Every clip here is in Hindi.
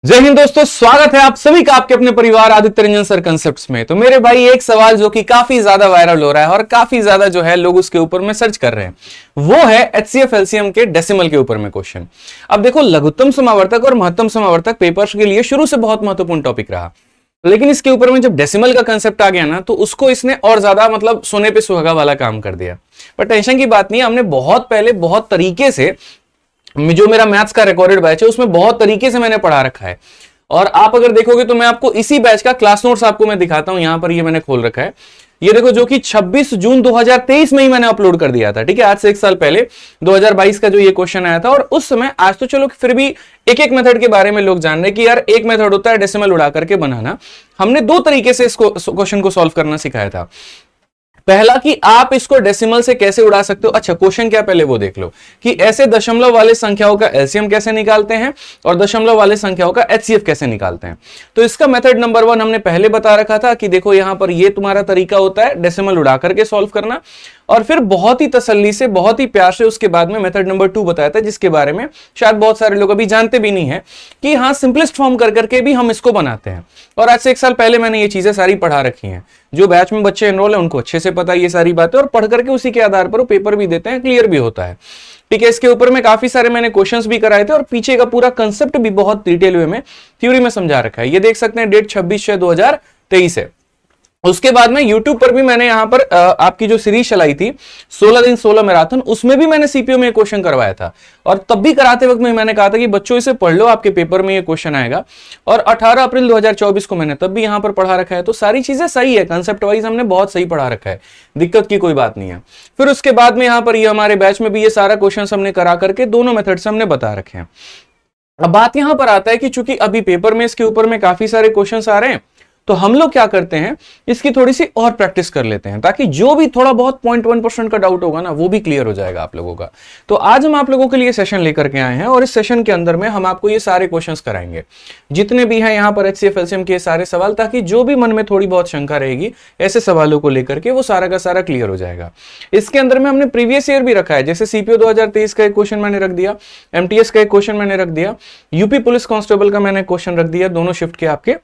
जय हिंद दोस्तों, स्वागत है आप सभी का आपके अपने परिवार आदित्य रंजन सर कंसेप्ट्स में। तो मेरे भाई एक सवाल जो कि काफी ज्यादा वायरल हो रहा है और काफी ज्यादा जो है लोग उसके ऊपर में सर्च कर रहे हैं, वो है एचसीएफ एलसीएम के डेसिमल के ऊपर में क्वेश्चन। अब देखो, लघुत्तम समावर्तक और महत्तम समावर्तक पेपर्स के लिए शुरू से बहुत महत्वपूर्ण टॉपिक रहा, लेकिन इसके ऊपर में जब डेसिमल का कंसेप्ट आ गया ना, तो उसको इसने और ज्यादा मतलब सोने पे सुहागा वाला काम कर दिया। पर टेंशन की बात नहीं है, हमने बहुत पहले बहुत तरीके से जो मेरा मैथ्स का रिकॉर्डेड बैच है उसमें बहुत तरीके से मैंने पढ़ा रखा है। और आप अगर देखोगे तो मैं आपको इसी बैच का क्लास नोट्स आपको मैं दिखाता हूं, यहां पर ये मैंने खोल रखा है। ये देखो, जो कि 26 जून 2023 में ही मैंने अपलोड कर दिया था। ठीक है, आज से एक साल पहले 2022 का जो ये क्वेश्चन आया था। और उस समय, आज तो चलो फिर भी एक एक मेथड के बारे में लोग जान रहे हैं कि यार एक मेथड होता है डेसिमल उड़ा करके बनाना। हमने दो तरीके से इसको क्वेश्चन को सॉल्व करना सिखाया था। पहला कि आप इसको डेसिमल से कैसे उड़ा सकते हो। अच्छा, क्वेश्चन क्या, पहले वो देख लो कि ऐसे दशमलव वाले संख्याओं का एलसीएम कैसे निकालते हैं और दशमलव वाले संख्याओं का एचसीएफ कैसे निकालते हैं। तो इसका मेथड नंबर 1 हमने पहले बता रखा था कि देखो, यहां पर ये तुम्हारा तरीका होता है डेसिमल उड़ा करके सॉल्व करना। और फिर बहुत ही तसल्ली से, बहुत ही प्यार से उसके बाद में मेथड नंबर 2 बताया था, जिसके बारे में शायद बहुत सारे लोग अभी जानते भी नहीं है कि हाँ, सिंपलेस्ट फॉर्म कर करके भी हम इसको बनाते हैं। और आज से एक साल पहले मैंने ये चीजें सारी पढ़ा रखी हैं। जो बैच में बच्चे एनरोल है उनको अच्छे से पता है ये सारी बातें, और पढ़ करके उसी के आधार पर वो पेपर भी देते हैं, क्लियर भी होता है। ठीक है, इसके ऊपर में काफी सारे मैंने क्वेश्चंस भी कराए थे और पीछे का पूरा कंसेप्ट भी बहुत डिटेल वे में थ्योरी में समझा रखा है। ये देख सकते हैं, डेट 26/6/2023 है। उसके बाद में YouTube पर भी मैंने यहां पर आपकी जो सीरीज चलाई थी 16 दिन 16 मैराथन, उसमें भी मैंने सीपीओ में क्वेश्चन करवाया था। और तब भी कराते वक्त में मैंने कहा था कि बच्चों इसे पढ़ लो, आपके पेपर में ये क्वेश्चन आएगा। और 18 अप्रैल 2024 को मैंने तब भी यहां पर पढ़ा रखा है। तो सारी चीजें सही है, कंसेप्ट वाइज हमने बहुत सही पढ़ा रखा है, दिक्कत की कोई बात नहीं है। फिर उसके बाद में यहां पर ये हमारे बैच में भी ये सारा क्वेश्चन हमने करा करके दोनों मेथड से हमने बता रखे हैं। अब बात यहां पर आता है कि चूंकि अभी पेपर में इसके ऊपर में काफी सारे क्वेश्चन आ रहे हैं, तो हम लोग क्या करते हैं, इसकी थोड़ी सी और प्रैक्टिस कर लेते हैं, ताकि जो भी थोड़ा बहुत 0.1% का डाउट होगा ना, वो भी क्लियर हो जाएगा आप लोगों का। तो आज हम आप लोगों के लिए सेशन लेकर के आए हैं, और इस सेशन के अंदर में हम आपको ये सारे क्वेश्चंस कराएंगे, जितने भी हैं यहाँ पर एचसीएफ एलसीएम के सारे सवाल, ताकि जो भी मन में थोड़ी बहुत शंका रहेगी ऐसे सवालों को लेकर के, वो सारा का सारा क्लियर हो जाएगा। इसके अंदर में हमने प्रीवियस ईयर भी रखा है, जैसे सीपीओ 2023 का एक क्वेश्चन मैंने रख दिया, एमटीएस का एक क्वेश्चन मैंने रख दिया, यूपी पुलिस कांस्टेबल का मैंने क्वेश्चन रख दिया, दोनों शिफ्ट के आपके।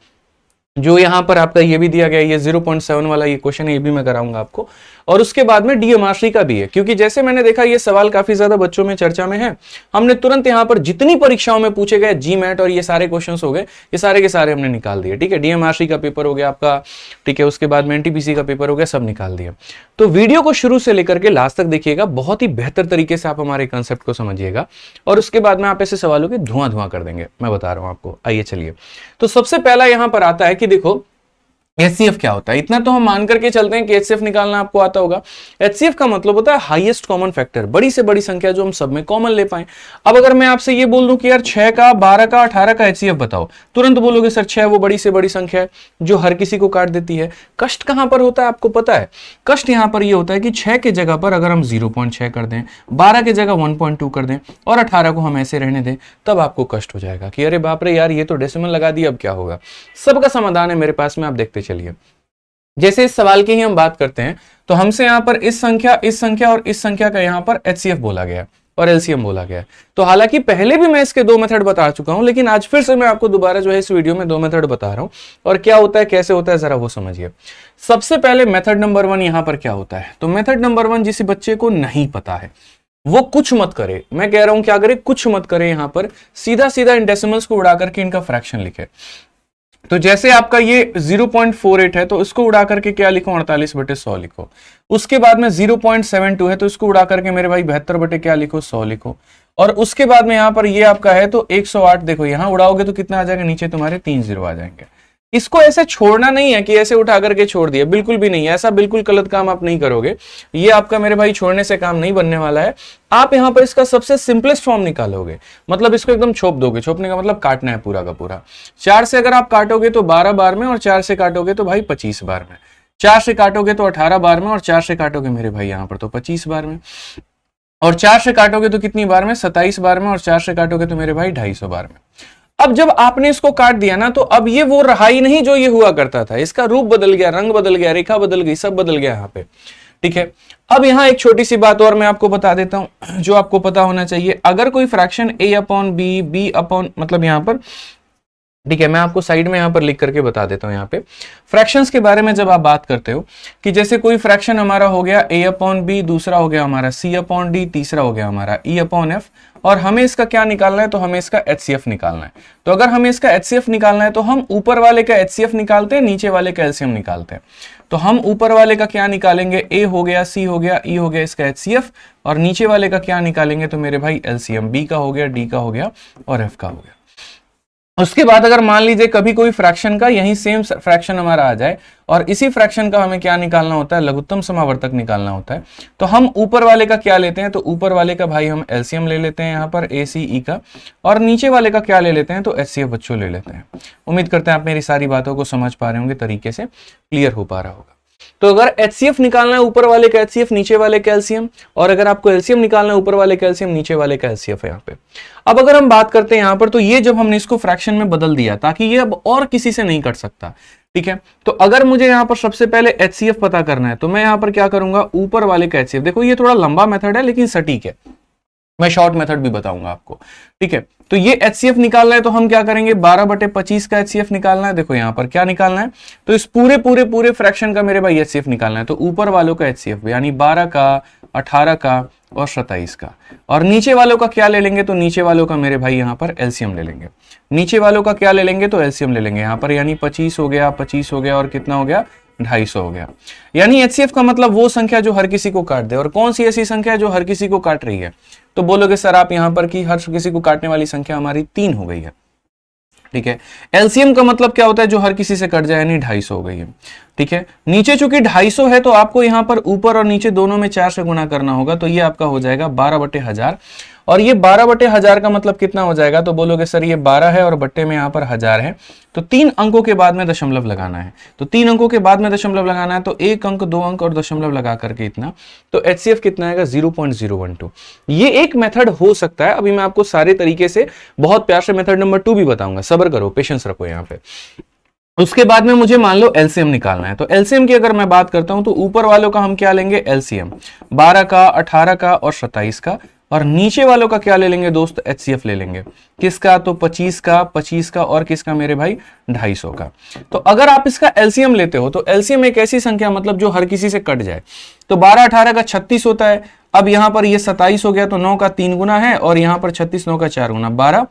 जो यहां पर आपका ये भी दिया गया, ये 0.7 वाला ये क्वेश्चन है, ये भी मैं कराऊंगा आपको। और उसके बाद में डीएमआरसी का भी है, क्योंकि जैसे मैंने देखा ये सवाल काफी ज्यादा बच्चों में चर्चा में है। हमने तुरंत यहां पर जितनी परीक्षाओं में पूछे गए जीमैट और ये सारे क्वेश्चंस हो गए, ये सारे के सारे हमने निकाल दिए। ठीक है, डीएमआरसी का पेपर हो गया आपका, ठीक है, उसके बाद में एनटीपीसी का पेपर हो गया, सब निकाल दिया। तो वीडियो को शुरू से लेकर के लास्ट तक देखिएगा, बहुत ही बेहतर तरीके से आप हमारे कंसेप्ट को समझिएगा, और उसके बाद में आप ऐसे सवालों के धुआं धुआं कर देंगे, मैं बता रहा हूं आपको। आइए चलिए, तो सबसे पहला यहां पर आता है कि देखो एचसीएफ क्या होता है। इतना तो हम मान करके चलते हैं कि एचसीएफ निकालना आपको आता होगा। एचसीएफ का मतलब होता है हाईएस्ट कॉमन फैक्टर, बड़ी से बड़ी संख्या जो हम सब में कॉमन ले पाए। अब अगर मैं आपसे ये बोल दूं कि यार 6 का, 12 का, 18 का एचसीएफ बताओ, तुरंत बोलोगे सर 6 वो बड़ी से बड़ी संख्या है जो हर किसी को काट देती है। कष्ट कहां पर होता है आपको पता है? कष्ट यहां पर ये होता है कि 6 के जगह पर अगर हम 0.6 कर दें, 12 के जगह 1.2 कर दें, और 18 को हम ऐसे रहने दें, तब आपको कष्ट हो जाएगा कि अरे बाप रे यार, ये तो डेसिमल लगा दिया, अब क्या होगा। सबका समाधान है मेरे पास में, आप देखते चलिए। जैसे इस सवाल की ही हम बात करते हैं, तो हमसे यहां पर इस संख्या और इस संख्या का यहां पर एचसीएफ बोला गया और एलसीएम बोला गया। तो हालांकि पहले भी मैं इसके दो मेथड बता चुका हूं, लेकिन आज फिर से मैं आपको दोबारा जो है इस वीडियो में दो मेथड बता रहा हूं, और क्या होता है, कैसे होता है, जरा वो समझिए। सबसे पहले मेथड नंबर 1 यहां पर क्या होता है। तो मेथड नंबर 1 जिस बच्चे को नहीं पता है वो कुछ मत करे, मैं कह रहा हूं क्या करे, कुछ मत करे। यहां पर सीधा सीधा इन डेसिमल्स को उड़ा करके इनका फ्रैक्शन लिखे। तो जैसे आपका ये 0.48 है, तो इसको उड़ा करके क्या लिखो, 48/100 लिखो। उसके बाद में 0.72 है, तो इसको उड़ा करके मेरे भाई 72 क्या लिखो, 100 लिखो। और उसके बाद में यहां पर ये आपका है तो 108, देखो यहां उड़ाओगे तो कितना आ जाएगा, नीचे तुम्हारे 3 0 आ जाएंगे। इसको ऐसे छोड़ना नहीं है कि ऐसे उठा करके छोड़ दिया, बिल्कुल भी नहीं, ऐसा बिल्कुल गलत काम आप नहीं करोगे। ये आपका मेरे भाई छोड़ने से काम नहीं बनने वाला है। आप यहां पर इसका सबसे सिंपलेस्ट फॉर्म निकालोगे, मतलब इसको एकदम छोप दोगे। छोपने का मतलब काटना है पूरा का पूरा। 4 से अगर आप काटोगे तो 12 बार में, और 4 से काटोगे तो भाई 25 बार में। 4 से काटोगे तो 18 बार में, और 4 से काटोगे मेरे भाई यहां पर तो 25 बार में। और 4 से काटोगे तो कितनी बार में, 27 बार में। और 4 से काटोगे तो मेरे भाई 250 बार में। अब जब आपने इसको काट दिया ना, तो अब ये वो रहा ही नहीं जो ये हुआ करता था। इसका रूप बदल गया, रंग बदल गया, रेखा बदल गई, सब बदल गया यहाँ पे। ठीक है, अब यहां एक छोटी सी बात और मैं आपको बता देता हूं जो आपको पता होना चाहिए। अगर कोई fraction a upon B, B upon, मतलब यहां पर ठीक है, मैं आपको साइड में यहां पर लिख करके बता देता हूं। यहाँ पे फ्रैक्शंस के बारे में जब आप बात करते हो कि जैसे कोई फ्रैक्शन हमारा हो गया a अपॉन बी, दूसरा हो गया हमारा c अपॉन डी, तीसरा हो गया हमारा e अपॉन एफ, और हमें इसका क्या निकालना है, तो हमें इसका HCF निकालना है। तो अगर हमें इसका HCF निकालना है तो हम ऊपर वाले का HCF निकालते हैं, नीचे वाले का एलसीएम निकालते हैं। तो हम ऊपर वाले का क्या निकालेंगे, a हो गया, c हो गया, e हो गया इसका HCF, और नीचे वाले का क्या निकालेंगे, तो मेरे भाई एलसीएम b का हो गया, d का हो गया और f का हो गया। उसके बाद अगर मान लीजिए कभी कोई फ्रैक्शन का यही सेम फ्रैक्शन हमारा आ जाए और इसी फ्रैक्शन का हमें क्या निकालना होता है, लघुत्तम समावर्तक निकालना होता है, तो हम ऊपर वाले का क्या लेते हैं, तो ऊपर वाले का भाई हम एलसीएम ले लेते हैं यहाँ पर ACE का, और नीचे वाले का क्या ले लेते हैं, तो HCF बच्चों ले लेते हैं। उम्मीद करते हैं आप मेरी सारी बातों को समझ पा रहे होंगे, तरीके से क्लियर हो पा रहा होगा। तो अगर HCF निकालना है ऊपर वाले का HCF, नीचे वाले का एलसीएम, और अगर आपको एलसीएम निकालना है ऊपर वाले का एलसीएम, नीचे वाले का HCF है यहाँ पे। अब अगर हम बात करते हैं यहाँ पर, तो ये जब हमने इसको फ्रैक्शन में बदल दिया ताकि ये अब और किसी से नहीं कट सकता, ठीक है। तो अगर मुझे यहाँ पर सबसे पहले HCF पता करना है तो मैं यहाँ पर क्या करूंगा, ऊपर वाले का HCF, देखो ये थोड़ा लंबा मेथड है लेकिन सटीक है, मैं शॉर्ट मेथड भी बताऊंगा आपको, ठीक है। तो ये HCF निकालना है तो हम क्या करेंगे, 12/25 का HCF निकालना है। देखो यहाँ पर क्या निकालना है, तो इस पूरे पूरे पूरे फ्रैक्शन का मेरे भाई HCF निकालना है। तो ऊपर वालों का HCF यानी 12 का, 18 का और 27 का, और नीचे वालों का क्या ले लेंगे, तो नीचे वालों का मेरे भाई यहाँ पर एलसीएम ले लेंगे। नीचे वालों का क्या ले लेंगे, तो एलसीएम ले लेंगे यहाँ पर, यानी 25 हो गया, 25 हो गया और कितना हो गया, 250 हो गया। यानी HCF का मतलब वो संख्या जो हर किसी को काट दे। और कौन सी ऐसी संख्या जो हर किसी को काट रही है, तो बोलोगे सर आप यहां पर कि हर किसी को काटने वाली संख्या हमारी 3 हो गई है, ठीक है। एलसीएम का मतलब क्या होता है, जो हर किसी से कट जाए, यानी 250 हो गई है, ठीक है। नीचे चूंकि 250 है तो आपको यहां पर ऊपर और नीचे दोनों में 4 से गुना करना होगा, तो ये आपका हो जाएगा 12/1000। और ये 12/1000 का मतलब कितना हो जाएगा, तो बोलोगे सर ये 12 है और बट्टे में यहाँ पर 1000 है, तो 3 अंकों के बाद में दशमलव लगाना है। तो 3 अंकों के बाद में दशमलव लगाना है, तो 1 अंक, 2 अंक और दशमलव लगा करके इतना, तो HCF कितना आएगा, 0.012। ये एक मेथड हो सकता है। अभी मैं आपको सारे तरीके से बहुत प्यार से मेथड नंबर 2 भी बताऊंगा, सब्र करो, पेशेंस रखो यहाँ पे। उसके बाद में मुझे मान लो एलसीएम निकालना है, तो एलसीएम की अगर मैं बात करता हूं तो ऊपर वालों का हम क्या लेंगे, एलसीएम 12 का, 18 का और 27 का, और नीचे वालों का क्या ले लेंगे दोस्त, HCF ले लेंगे। किसका, तो 25 का, 25 का और किसका मेरे भाई, 250 का। तो अगर आप इसका एलसीएम लेते हो तो एलसीएम एक ऐसी संख्या मतलब जो हर किसी से कट जाए। तो 12 18 का 36 होता है। अब यहां पर ये 27 हो गया तो 9 का 3 गुना है, और यहां पर 36 9 का 4 गुना, 12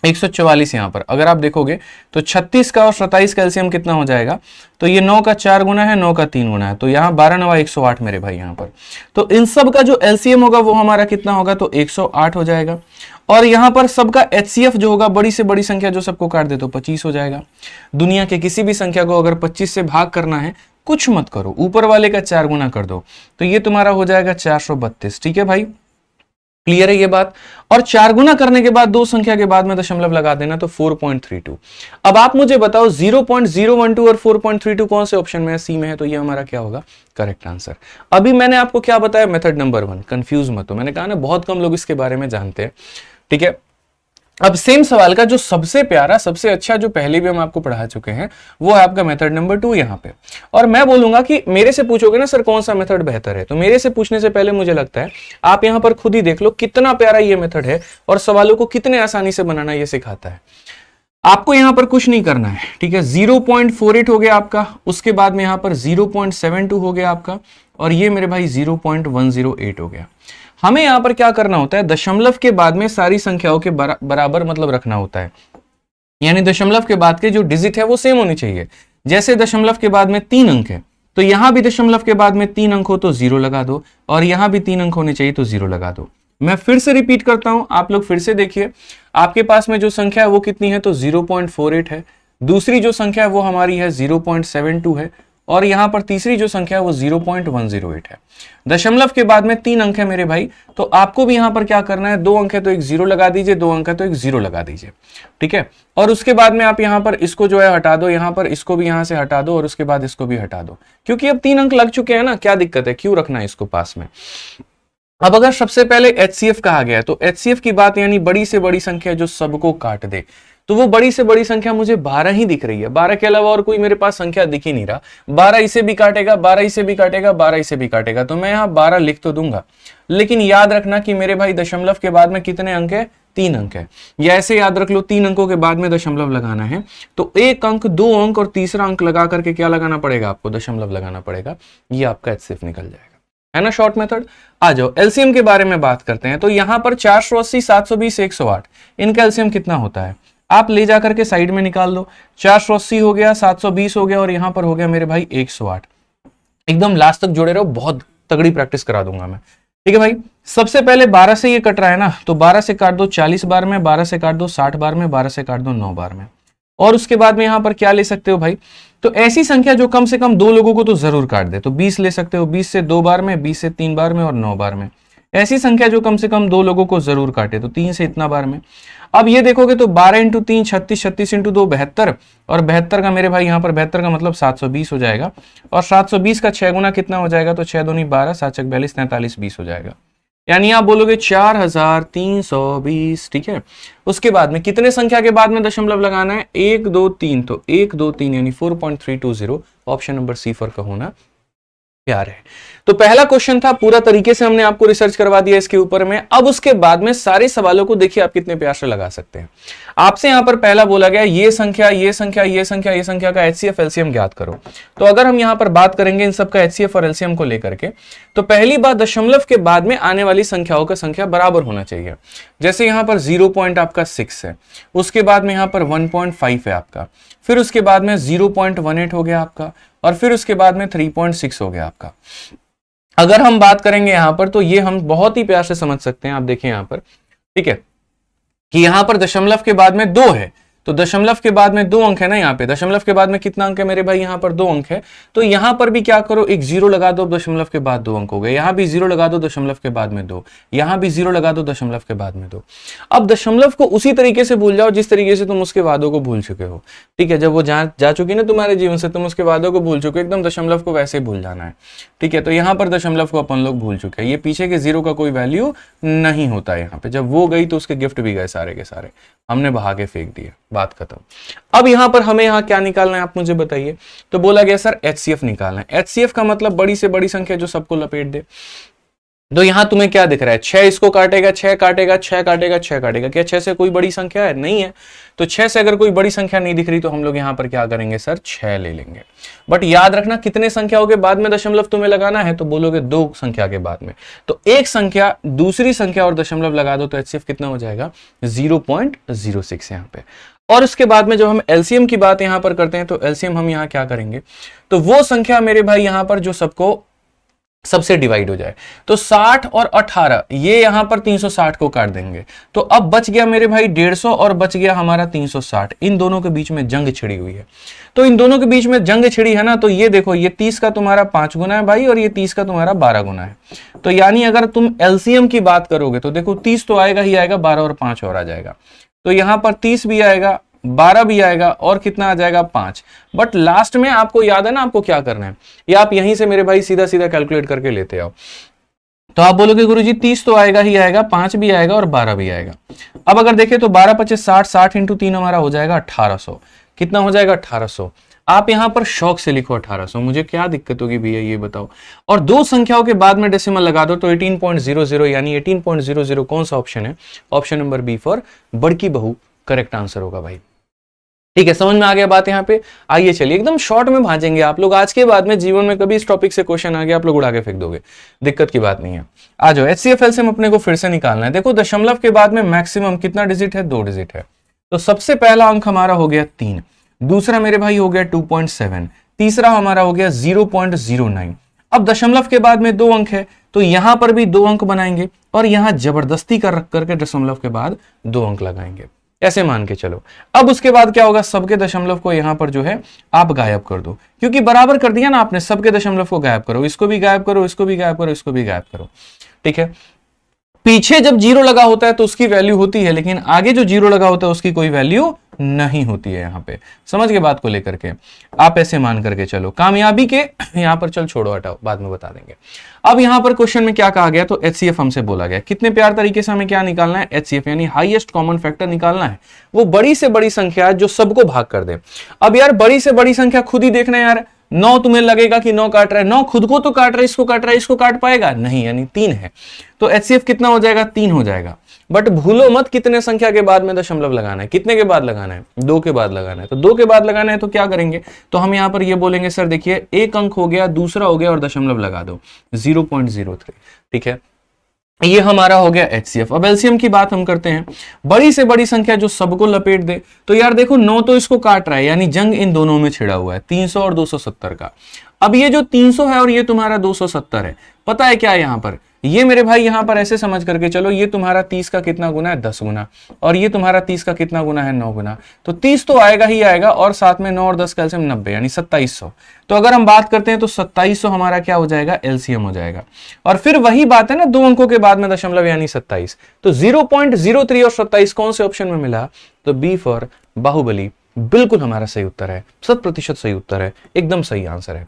144। यहां पर अगर आप देखोगे तो 36 का और 27 का एलसीएम कितना हो जाएगा, तो ये 9 का 4 गुना है, 9 का 3 गुना है, तो यहाँ 12 9 108 मेरे भाई यहाँ पर। तो इन सब का जो एलसीएम होगा वो हमारा कितना होगा, तो 108 हो जाएगा। और यहाँ पर सबका HCF जो होगा, बड़ी से बड़ी संख्या जो सबको काट दे तो 25 हो जाएगा। दुनिया के किसी भी संख्या को अगर 25 से भाग करना है, कुछ मत करो, ऊपर वाले का 4 गुना कर दो, तो ये तुम्हारा हो जाएगा 432। ठीक है भाई, क्लियर है ये बात। और 4 गुना करने के बाद दो संख्या के बाद में दशमलव लगा देना, तो 4.32। अब आप मुझे बताओ 0.012 और 4.32 कौन से ऑप्शन में है, सी में है, तो ये हमारा क्या होगा, करेक्ट आंसर। अभी मैंने आपको क्या बताया, मेथड नंबर 1, कंफ्यूज मत हो, मैंने कहा ना बहुत कम लोग इसके बारे में जानते हैं, ठीक है। अब सेम सवाल का जो सबसे प्यारा, सबसे अच्छा, जो पहले भी हम आपको पढ़ा चुके हैं, वो है आपका मेथड नंबर 2 यहाँ पे। और मैं बोलूंगा कि मेरे से पूछोगे ना सर कौन सा मेथड बेहतर है, तो मेरे से पूछने से पहले मुझे लगता है आप यहाँ पर खुद ही देख लो कितना प्यारा ये मेथड है और सवालों को कितने आसानी से बनाना ये सिखाता है। आपको यहां पर कुछ नहीं करना है, ठीक है। 0.48 हो गया आपका, उसके बाद में यहां पर 0.72 हो गया आपका, और ये मेरे भाई 0.108 हो गया। हमें यहां पर क्या करना होता है, दशमलव के बाद में सारी संख्याओं के बराबर मतलब रखना होता है, यानी दशमलव के बाद के जो डिजिट है वो सेम होनी चाहिए। जैसे दशमलव के बाद में 3 अंक है, तो यहां भी दशमलव के बाद में 3 अंक हो तो 0 लगा दो, और यहां भी 3 अंक होने चाहिए तो 0 लगा दो। मैं फिर से रिपीट करता हूं, आप लोग फिर से देखिए, आपके पास में जो संख्या है वो कितनी है, तो 0.48 है। दूसरी जो संख्या है वो हमारी है 0.72 है, और यहां पर तीसरी जो संख्या है वो 0.108 है। दशमलव के बाद में 3 अंक है मेरे भाई, तो आपको भी यहां पर क्या करना है, 2 अंक है तो एक 0 लगा दीजिए, 2 अंक है तो एक 0 लगा दीजिए, ठीक है। और उसके बाद में आप यहां पर इसको जो है हटा दो, यहां पर इसको भी यहां से हटा दो, और उसके बाद इसको भी हटा दो, क्योंकि अब 3 अंक लग चुके हैं ना, क्या दिक्कत है, क्यों रखना है इसको पास में। अब अगर सबसे पहले HCF कहा गया है, तो HCF की बात यानी बड़ी से बड़ी संख्या जो सबको काट दे, तो वो बड़ी से बड़ी संख्या मुझे 12 ही दिख रही है, 12 के अलावा और कोई मेरे पास संख्या दिख ही नहीं रहा। 12 इसे भी काटेगा, 12 इसे भी काटेगा, 12 इसे भी काटेगा, तो मैं यहाँ 12 लिख तो दूंगा, लेकिन याद रखना कि मेरे भाई दशमलव के बाद में कितने अंक है, 3 अंक है। या ऐसे याद रख लो 3 अंकों के बाद में दशमलव लगाना है, तो 1 अंक, 2 अंक और तीसरा अंक लगा करके क्या लगाना पड़ेगा आपको, दशमलव लगाना पड़ेगा। ये आपका HCF निकल जाएगा, है ना शॉर्ट मेथड। आ जाओ एलसीएम के बारे में बात करते हैं। तो यहां पर 480, 720, 108, इनका एलसीएम कितना होता है, आप ले जाकर के साइड में निकाल दो। 480 हो गया, 720 हो गया और यहां पर हो गया मेरे भाई 108। एकदम लास्ट तक जुड़े रहो, बहुत तगड़ी प्रैक्टिस करा दूंगा मैं, ठीक है भाई। सबसे पहले 12 से ये कट रहा है ना, तो 12 से काट दो 40 बार में, 12 से काट दो 60 बार में, 12 से काट दो 9 बार में। और उसके बाद में यहां पर क्या ले सकते हो भाई, तो ऐसी संख्या जो कम से कम 2 लोगों को तो जरूर काट दे, तो 20 ले सकते हो, 20 से 2 बार में, 20 से 3 बार में और 9 बार में। ऐसी संख्या जो कम से कम 2 लोगों को जरूर काटे, तो 3 से इतना बार में। अब ये देखोगे तो 12 इंटू 3 36, 36 इंटू 2 72, और 72 का मेरे भाई यहाँ पर 72 का मतलब 720 हो जाएगा, और 720 का 6 गुना कितना हो जाएगा, तो 6 दूनी 12, 7 चक 42, 43 20 हो जाएगा। यानी आप बोलोगे 4320, ठीक है। उसके बाद में कितने संख्या के बाद में दशमलव लगाना है, 1 2 3, तो 1 2 3 यानी 4.320, ऑप्शन नंबर सी फॉर का होना प्यार है। तो पहला क्वेश्चन था, पूरा तरीके से हमने आपको रिसर्च करवा दिया इसके ऊपर में। अब उसके बाद में सारे सवालों को देखिए आप कितने प्यार से लगा सकते हैं। आपसे यहां पर पहला बोला गया ये संख्या, ये संख्या, ये संख्या, ये संख्या का HCF LCM ज्ञात करो। तो अगर हम यहां पर बात करेंगे इन सब का HCF और LCM को लेकर के, तो पहली बात दशमलव के बाद में आने वाली संख्याओं का संख्या बराबर होना चाहिए। जैसे यहां पर 0.6 है, उसके बाद में यहां पर 1.5 है आपका, फिर उसके बाद में 0.18 हो गया आपका, और फिर उसके बाद में 3.6 हो गया आपका। अगर हम बात करेंगे यहां पर, तो ये हम बहुत ही प्यार से समझ सकते हैं। आप देखें यहां पर, ठीक है, कि यहां पर दशमलव के बाद में 2 है, तो दशमलव के बाद में 2 अंक है ना, यहाँ पे दशमलव के बाद में कितना अंक है मेरे भाई, यहाँ पर 2 अंक है। तो यहां पर भी क्या करो, एक 0 लगा दो, दशमलव के बाद 2 अंक हो गए। यहां भी 0 लगा दो, दशमलव के बाद में 2, यहां भी 0 लगा दो, दशमलव के बाद में 2। अब दशमलव को उसी तरीके से भूल जाओ जिस तरीके से तुम उसके वादों को भूल चुके हो, ठीक है। जब वो जा चुकी ना तुम्हारे जीवन से, तुम उसके वादों को भूल चुके, एकदम दशमलव को वैसे ही भूल जाना है, ठीक है। तो यहां पर दशमलव को अपन लोग भूल चुके हैं, ये पीछे के 0 का कोई वैल्यू नहीं होता है यहाँ पे। जब वो गई तो उसके गिफ्ट भी गए सारे के सारे, हमने बहा के फेंक दिए, बात खत्म। अब यहां पर हमें यहां क्या निकालना है आप मुझे बताइए। तो बोला गया सर HCF निकालना है। HCF का मतलब बड़ी से बड़ी संख्या जो सबको लपेट दे। तो यहां तुम्हें क्या दिख रहा है, 6 इसको काटेगा, 6 काटेगा, 6 काटेगा, 6 काटेगा। क्या 6 से कोई बड़ी संख्या है, नहीं है। तो 6 से अगर कोई बड़ी संख्या नहीं दिख रही, तो हम लोग यहां पर क्या करेंगे सर, 6 ले लेंगे। बट याद रखना कितने संख्याओं के बाद में दशमलव तुम्हें लगाना है, तो बोलोगे 2 संख्या के बाद में। तो एक संख्या दूसरी संख्या और दशमलव लगा दो, तो HCF कितना हो जाएगा, 0.06 यहाँ पे। और उसके बाद में जब हम LCM की बात यहां पर करते हैं, तो LCM हम यहां क्या करेंगे, तो वो संख्या मेरे भाई यहां पर जो सबको सबसे डिवाइड हो जाए। तो 60 और 18, ये यहां पर 360 को काट देंगे। तो अब बच गया मेरे भाई 150 और बच गया हमारा 360। इन दोनों के बीच में जंग छिड़ी हुई है। तो इन दोनों के बीच में जंग छिड़ी है ना, तो ये देखो, ये 30 का तुम्हारा 5 गुना है भाई, और ये 30 का तुम्हारा 12 गुना है। तो यानी अगर तुम LCM की बात करोगे, तो देखो 30 तो आएगा ही आएगा, 12 और 5 और आ जाएगा। तो यहां पर 30 भी आएगा, 12 भी आएगा, और कितना आ जाएगा 5। बट लास्ट में आपको याद है ना आपको क्या करना है, ये आप यहीं से मेरे भाई सीधा सीधा कैलकुलेट करके लेते आओ। तो आप बोलोगे गुरुजी 30 तो आएगा ही आएगा, 5 भी आएगा और 12 भी आएगा। अब अगर देखें तो 12 25 60, 60 इंटू 3 हमारा हो जाएगा 1800। कितना हो जाएगा, 1800। आप यहां पर शौक से लिखो 1800, मुझे क्या दिक्कत होगी भैया ये बताओ। और 2 संख्याओं के बाद में डेसिमल लगा दो, तो 18.00 यानी 18.00 कौन सा ऑप्शन है, ऑप्शन नंबर बी फॉर बड़की बहू करेक्ट आंसर होगा भाई। ठीक है, समझ में आ गया बात यहाँ पे। आइए चलिए एकदम शॉर्ट में भाजेंगे आप लोग। आज के बाद में जीवन में कभी इस टॉपिक से क्वेश्चन आ गया, आप लोग उड़ा के फेंक दोगे, दिक्कत की बात नहीं है। आ जाओ, HCF LCM अपने को फिर से निकालना है। देखो दशमलव के बाद में मैक्सिमम कितना डिजिट है, 2 डिजिट है। तो सबसे पहला अंक हमारा हो गया 3, दूसरा मेरे भाई हो गया 2.7, तीसरा हमारा हो गया 0.09। अब दशमलव के बाद में 2 अंक है, तो यहां पर भी 2 अंक बनाएंगे, और यहां जबरदस्ती कर रख करके दशमलव के बाद 2 अंक लगाएंगे, ऐसे मान के चलो। अब उसके बाद क्या होगा, सबके दशमलव को यहां पर जो है आप गायब कर दो, क्योंकि बराबर कर दिया ना आपने, सबके दशमलव को गायब करो, इसको भी गायब करो, इसको भी गायब करो, इसको भी गायब करो। ठीक है, पीछे जब 0 लगा होता है तो उसकी वैल्यू होती है, लेकिन आगे जो 0 लगा होता है उसकी कोई वैल्यू नहीं होती है। यहाँ पे समझ के बात को लेकर के आप ऐसे मान करके चलो। कामयाबी के यहाँ पर चल छोड़ो हटाओ, बाद में बता देंगे। अब यहाँ पर क्वेश्चन में क्या कहा गया, तो HCF हमसे बोला गया कितने प्यार तरीके से हमें क्या निकालना है, HCF यानी हाईएस्ट कॉमन फैक्टर निकालना है। वो बड़ी से बड़ी संख्या है जो सबको भाग कर दे। अब यार बड़ी से बड़ी संख्या खुद ही देखना है यार, 9 तुम्हें लगेगा कि 9 काट रहा है, 9 खुद को तो काट रहा है, इसको काट रहा है, इसको काट पाएगा नहीं, यानी 3 है। तो HCF कितना हो जाएगा, 3 हो जाएगा। बट भूलो मत कितने संख्या के बाद में दशमलव लगाना है, कितने के बाद लगाना है, 2 के बाद लगाना है। तो 2 के बाद लगाना है तो क्या करेंगे, तो हम यहां पर ये बोलेंगे सर देखिए एक अंक हो गया, दूसरा हो गया और दशमलव लगा दो 0.03। ठीक है, ये हमारा हो गया HCF। अब LCM की बात हम करते हैं, बड़ी से बड़ी संख्या जो सबको लपेट दे। तो यार देखो 9 तो इसको काट रहा है, यानी जंग इन दोनों में छिड़ा हुआ है, 300 और 270 का। अब ये जो 300 है और ये तुम्हारा 270 है, पता है क्या है यहाँ पर, ये मेरे भाई यहाँ पर ऐसे समझ करके चलो, ये तुम्हारा 30 का कितना गुना है, 10 गुना, और ये तुम्हारा 30 का कितना गुना है, 9 गुना। तो 30 तो आएगा ही आएगा, और साथ में 9 और 10 कैल्सियम 90, यानी 2700। तो अगर हम बात करते हैं तो 2700 हमारा क्या हो जाएगा, LCM हो जाएगा। और फिर वही बात है ना, 2 अंकों के बाद में दशमलव यानी 27। तो 0.03 और 27 कौन से ऑप्शन में मिला, तो बी फॉर बाहुबली बिल्कुल हमारा सही उत्तर है, 100% सही उत्तर है, एकदम सही आंसर है।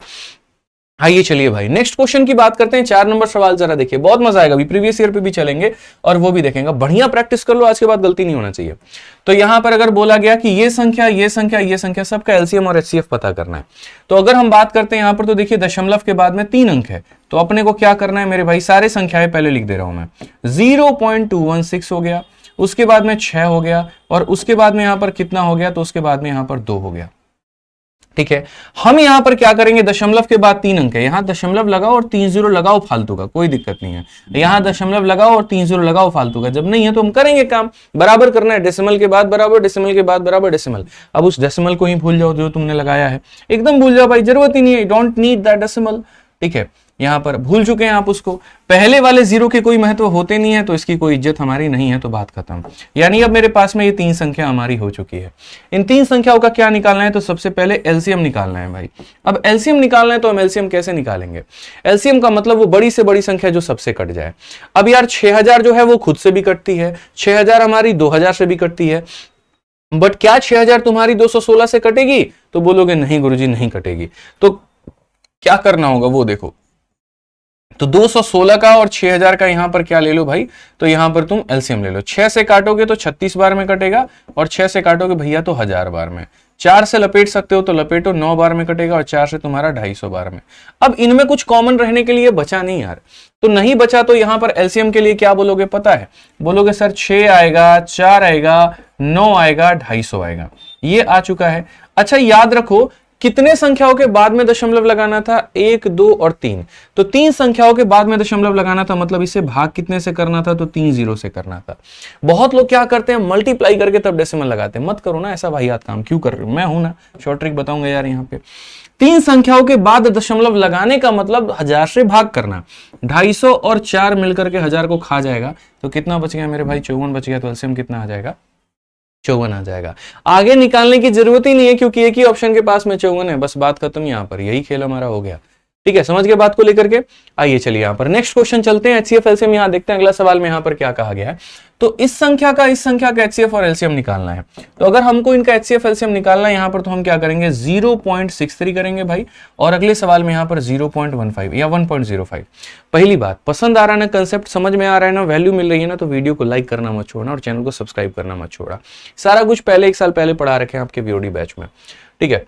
आइए चलिए भाई नेक्स्ट क्वेश्चन की बात करते हैं। 4 नंबर सवाल जरा देखिए, बहुत मजा आएगा, अभी प्रीवियस ईयर पे भी चलेंगे और वो भी देखेंगे। बढ़िया प्रैक्टिस कर लो, आज के बाद गलती नहीं होना चाहिए। तो यहां पर अगर बोला गया कि ये संख्या ये संख्या ये संख्या सबका LCM और HCF पता करना है, तो अगर हम बात करते हैं यहां पर, तो देखिए दशमलव के बाद में 3 अंक है, तो अपने को क्या करना है मेरे भाई, सारे संख्याएं पहले लिख दे रहा हूं मैं। 0.216 हो गया, उसके बाद में 6 हो गया, और उसके बाद में यहां पर कितना हो गया, तो उसके बाद में यहां पर 2 हो गया। ठीक है, हम यहां पर क्या करेंगे, दशमलव के बाद 3 अंक है, यहां दशमलव लगाओ और 3 0 लगाओ फालतू का, कोई दिक्कत नहीं है। यहां दशमलव लगाओ और 3 0 लगाओ फालतू का, जब नहीं है तो हम करेंगे काम बराबर करना है, डेसिमल के बाद बराबर, डेसिमल के बाद बराबर डेसिमल। अब उस डेसिमल को ही भूल जाओ जो तुमने लगाया है, एकदम भूल जाओ भाई, जरूरत ही नहीं है, डोंट नीड दैट डेसिमल। ठीक है, यहां पर भूल चुके हैं आप उसको, पहले वाले 0 के कोई महत्व होते नहीं है, तो इसकी कोई इज्जत हमारी नहीं है, तो बात खत्म। यानी अब मेरे पास में ये 3 संख्या हमारी हो चुकी है। इन 3 संख्याओं का क्या निकालना है, तो सबसे पहले LCM निकालना है भाई। अब LCM निकालना है तो हम LCM कैसे निकालेंगे, LCM का मतलब वो बड़ी से बड़ी संख्या जो सबसे कट जाए। अब यार 6000 जो है वो खुद से भी कटती है, 6000 हमारी 2000 से भी कटती है, बट क्या 6000 तुम्हारी 216 से कटेगी, तो बोलोगे नहीं गुरुजी नहीं कटेगी। तो क्या करना होगा वो देखो, तो 216 का और 6000 का यहां पर क्या ले लो भाई, तो यहां पर तुम LCM ले लो। 6 से काटोगे तो 36 बार में कटेगा, और 6 से काटोगे भैया तो 1000 बार में। 4 से लपेट सकते हो तो लपेटो, 9 बार में कटेगा, और 4 से तुम्हारा 250 बार में। अब इनमें कुछ कॉमन रहने के लिए बचा नहीं यार, तो नहीं बचा तो यहां पर LCM के लिए क्या बोलोगे पता है, बोलोगे सर 6 आएगा, 4 आएगा, 9 आएगा, 250 आएगा, ये आ चुका है। अच्छा याद रखो कितने संख्याओं के बाद में दशमलव लगाना था, 1 2 और 3। तो 3 संख्याओं के बाद में दशमलव लगाना था, मतलब इसे भाग कितने से करना था, तो 3 0 से करना था। बहुत लोग क्या करते हैं, मल्टीप्लाई करके तब डेसिमल लगाते हैं, मत करो ना ऐसा भाईयात काम, क्यों कर रहे हो, मैं हूं ना, शॉर्ट ट्रिक बताऊंगा यार। यहाँ पे 3 संख्याओं के बाद दशमलव लगाने का मतलब 1000 से भाग करना, 250 और 4 मिलकर के 1000 को खा जाएगा, तो कितना बच गया मेरे भाई, 54 बच गया। तो LCM कितना आ जाएगा, 54 आ जाएगा। आगे निकालने की जरूरत ही नहीं है, क्योंकि एक ही ऑप्शन के पास में 54 है, बस बात खत्म। यहाँ पर यही खेल हमारा हो गया। ठीक है, समझ गए बात को लेकर के। आइए चलिए यहाँ पर नेक्स्ट क्वेश्चन चलते हैं, HCF LCM यहाँ देखते हैं अगला सवाल में यहाँ पर क्या कहा गया है। तो इस संख्या का HCF और LCM निकालना है, तो अगर हमको इनका HCF LCM निकालना है यहाँ पर, तो हम क्या करेंगे 0.63 करेंगे भाई, और अगले सवाल में यहाँ पर 0.15 या 1.05। पहली बात, पसंद आ रहा है ना, कंसेप्ट समझ में आ रहा है ना, वैल्यू मिल रही है ना, तो वीडियो को लाइक करना मत छोड़ना और चैनल को सब्सक्राइब करना मत छोड़ना। सारा कुछ पहले 1 साल पहले पढ़ा रखे हैं आपके VOD बैच में। ठीक है,